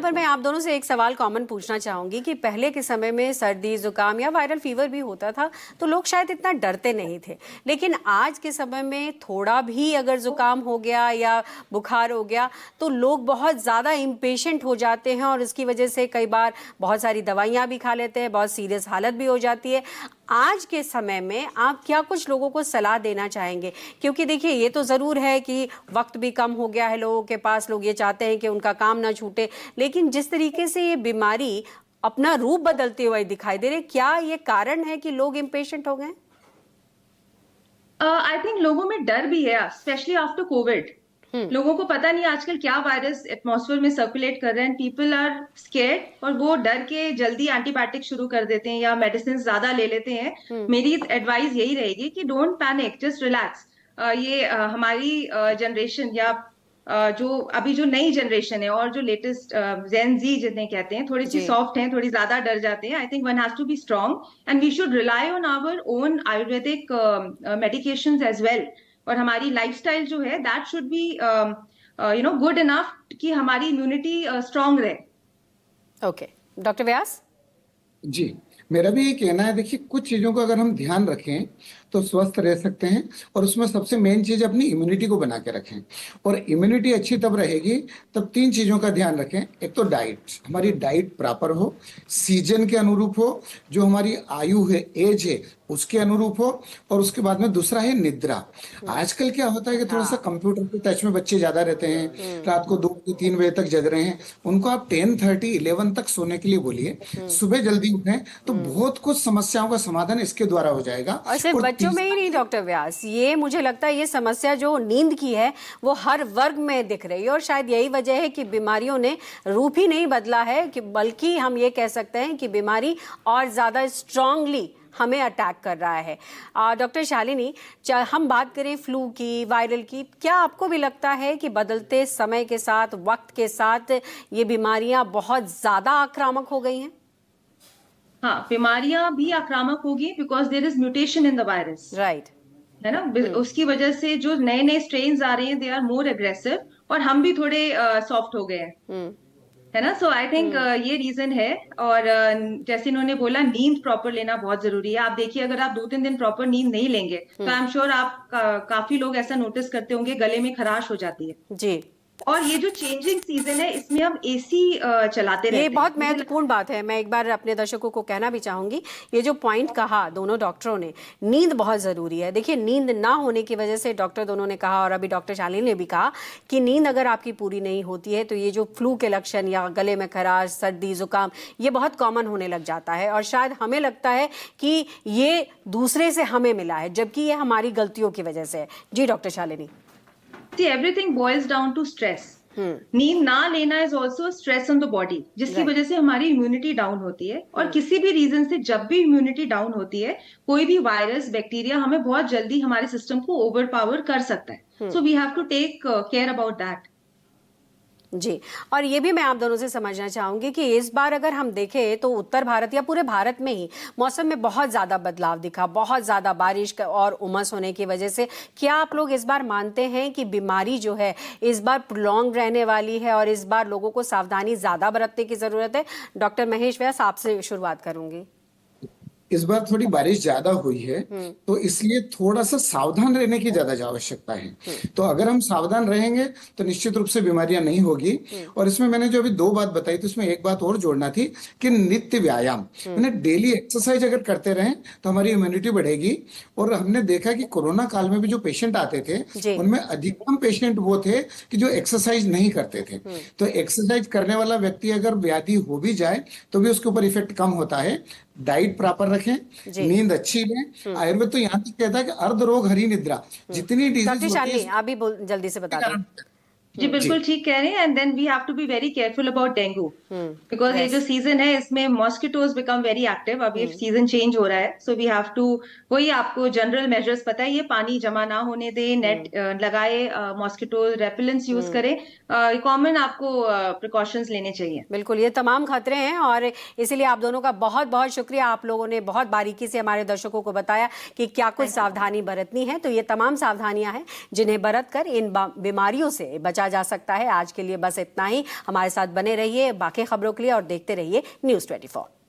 पर मैं आप दोनों से एक सवाल कॉमन पूछना चाहूंगी कि पहले के समय में सर्दी जुकाम या वायरल फीवर भी होता था तो लोग शायद इतना डरते नहीं थे, लेकिन आज के समय में थोड़ा भी अगर जुकाम हो गया या बुखार हो गया तो लोग बहुत ज़्यादा इम्पेशेंट हो जाते हैं और इसकी वजह से कई बार बहुत सारी दवाइयाँ भी खा लेते हैं, बहुत सीरियस हालत भी हो जाती है। आज के समय में आप क्या कुछ लोगों को सलाह देना चाहेंगे? क्योंकि देखिए ये तो ज़रूर है कि वक्त भी कम हो गया है लोगों के पास, लोग ये चाहते हैं कि उनका काम ना छूटे, लेकिन जिस तरीके से ये बीमारी अपना रूप बदलते हुए दिखाई दे रही, क्या ये कारण है कि लोग इम्पेशेंट हो गए? आई थिंक लोगों में डर भी है, स्पेशली आफ्टर कोविड। लोगों को पता नहीं आजकल क्या वायरस एटमॉस्फेयर में सर्कुलेट कर रहे हैं। पीपल आर स्केर्ड और वो डर के जल्दी एंटीबायोटिक शुरू कर देते हैं या मेडिसिन ज्यादा ले लेते हैं। मेरी एडवाइस यही रहेगी कि डोंट पैनिक, जस्ट रिलैक्स। ये हमारी जनरेशन या जो अभी जो नई जनरेशन है और जो लेटेस्ट जेन जी जिन्हें कहते हैं, थोड़ी सी सॉफ्ट हैं, थोड़ी ज्यादा डर जाते हैं। I think one has to be strong and we should rely on our own ayurvedic medications as well. और हमारी लाइफस्टाइल जो है that should be good enough कि हमारी इम्यूनिटी स्ट्रांग रहे। Okay, doctor Vyas. जी, मेरा भी ये कहना है, देखिए कुछ चीज़ों का अगर हम ध्यान रखें तो स्वस्थ रह सकते हैं, और उसमें सबसे मेन चीज़ अपनी इम्यूनिटी को बना के रखें। और इम्यूनिटी अच्छी तब रहेगी तब तीन चीज़ों का ध्यान रखें। एक तो डाइट, हमारी डाइट प्रॉपर हो, सीजन के अनुरूप हो, जो हमारी आयु है, एज है, उसके अनुरूप हो, और उसके बाद में दूसरा है निद्रा। आजकल क्या होता है कि थोड़ा सा कंप्यूटर के टच में बच्चे ज़्यादा रहते हैं, रात को 2 से 3 बजे तक जग रहे हैं। उनको आप 10:30 11 तक सोने के लिए बोलिए, सुबह जल्दी उठें, तो बहुत कुछ समस्याओं का समाधान इसके द्वारा हो जाएगा। और सिर्फ बच्चों में ही नहीं डॉक्टर व्यास, ये मुझे लगता है ये समस्या जो नींद की है वो हर वर्ग में दिख रही है, और शायद यही वजह है कि बीमारियों ने रूप ही नहीं बदला है, कि बल्कि हम ये कह सकते हैं कि बीमारी और ज्यादा स्ट्रांगली हमें अटैक कर रहा है। डॉक्टर शालिनी, हम बात करें फ्लू की, वायरल की, क्या आपको भी लगता है कि बदलते समय के साथ, वक्त के साथ ये बीमारियां बहुत ज्यादा आक्रामक हो गई हैं? हाँ, बीमारियां भी आक्रामक होगी because there is mutation in the virus, right, है ना। उसकी वजह से जो नए नए स्ट्रेन्स आ रहे हैं दे आर मोर एग्रेसिव, और हम भी थोड़े सॉफ्ट हो गए हैं, है ना। सो आई थिंक ये रीजन है। और जैसे इन्होंने बोला, नींद प्रॉपर लेना बहुत जरूरी है। आप देखिए, अगर आप 2-3 दिन प्रॉपर नींद नहीं लेंगे तो आई एम श्योर आप काफी लोग ऐसा नोटिस करते होंगे, गले में खराश हो जाती है जी। और ये जो चेंजिंग सीजन है इसमें हम एसी चलाते रहते हैं। ये बहुत महत्वपूर्ण बात है, मैं एक बार अपने दर्शकों को कहना भी चाहूंगी, ये जो पॉइंट कहा दोनों डॉक्टरों ने, नींद बहुत जरूरी है। देखिए, नींद ना होने की वजह से डॉक्टर दोनों ने कहा, और अभी डॉक्टर शालिनी ने भी कहा, कि नींद अगर आपकी पूरी नहीं होती है तो ये जो फ्लू के लक्षण या गले में खराश, सर्दी, जुकाम, ये बहुत कॉमन होने लग जाता है, और शायद हमें लगता है कि ये दूसरे से हमें मिला है, जबकि ये हमारी गलतियों की वजह से है। जी doctor Shalini. Everything boils down to stress. नींद ना लेना is also stress on the body, जिसकी वजह से हमारी इम्यूनिटी डाउन होती है। और किसी भी रीजन से जब भी इम्यूनिटी डाउन होती है, कोई भी वायरस, बैक्टीरिया हमें बहुत जल्दी हमारे सिस्टम को ओवर पावर कर सकता है। So we have to take care about that. जी, और ये भी मैं आप दोनों से समझना चाहूंगी कि इस बार अगर हम देखें तो उत्तर भारत या पूरे भारत में ही मौसम में बहुत ज्यादा बदलाव दिखा, बहुत ज्यादा बारिश और उमस होने की वजह से। क्या आप लोग इस बार मानते हैं कि बीमारी जो है इस बार प्रोलॉन्ग रहने वाली है और इस बार लोगों को सावधानी ज्यादा बरतने की जरूरत है? डॉक्टर महेश व्यास, आपसे शुरुआत करूंगी। इस बार थोड़ी बारिश ज्यादा हुई है, तो इसलिए थोड़ा सा सावधान रहने की ज्यादा आवश्यकता है। तो अगर हम सावधान रहेंगे तो निश्चित रूप से बीमारियां नहीं होगी। और इसमें मैंने जो अभी 2 बात बताई, तो इसमें एक बात और जोड़ना थी कि नित्य व्यायाम, यानी डेली एक्सरसाइज अगर करते रहें तो हमारी इम्यूनिटी बढ़ेगी। और हमने देखा कि कोरोना काल में भी जो पेशेंट आते थे उनमें अधिकतम पेशेंट वो थे कि जो एक्सरसाइज नहीं करते थे। तो एक्सरसाइज करने वाला व्यक्ति अगर व्याधि हो भी जाए तो भी उसके ऊपर इफेक्ट कम होता है। डाइट प्रॉपर रखें, नींद अच्छी लें। आयुर्वेद तो यहाँ तक कहता है कि अर्ध रोग हरि निद्रा, जितनी डिजीज होती है। आप भी जल्दी से बता दें। जी बिल्कुल ठीक कह रहे हैं। And then we have to be very careful about dengue, because ये जो सीजन है इसमें मॉस्किटोज बिकम वेरी एक्टिव। अभी सीजन चेंज हो रहा है, सो वी हैव टू, वही आपको जनरल मेजर्स पता है, ये पानी जमा ना होने दे, नेट लगाए, मॉस्किटो रेपेलेंट्स यूज करें, कॉमन आपको प्रिकॉशंस लेने चाहिए। बिल्कुल, ये तमाम खतरे हैं, और इसीलिए आप दोनों का बहुत बहुत शुक्रिया। आप लोगों ने बहुत बारीकी से हमारे दर्शकों को बताया कि क्या कुछ सावधानी बरतनी है। तो ये तमाम सावधानियां हैं जिन्हें बरत कर इन बीमारियों से बचा जा सकता है। आज के लिए बस इतना ही। हमारे साथ बने रहिए बाकी खबरों के लिए और देखते रहिए News 24।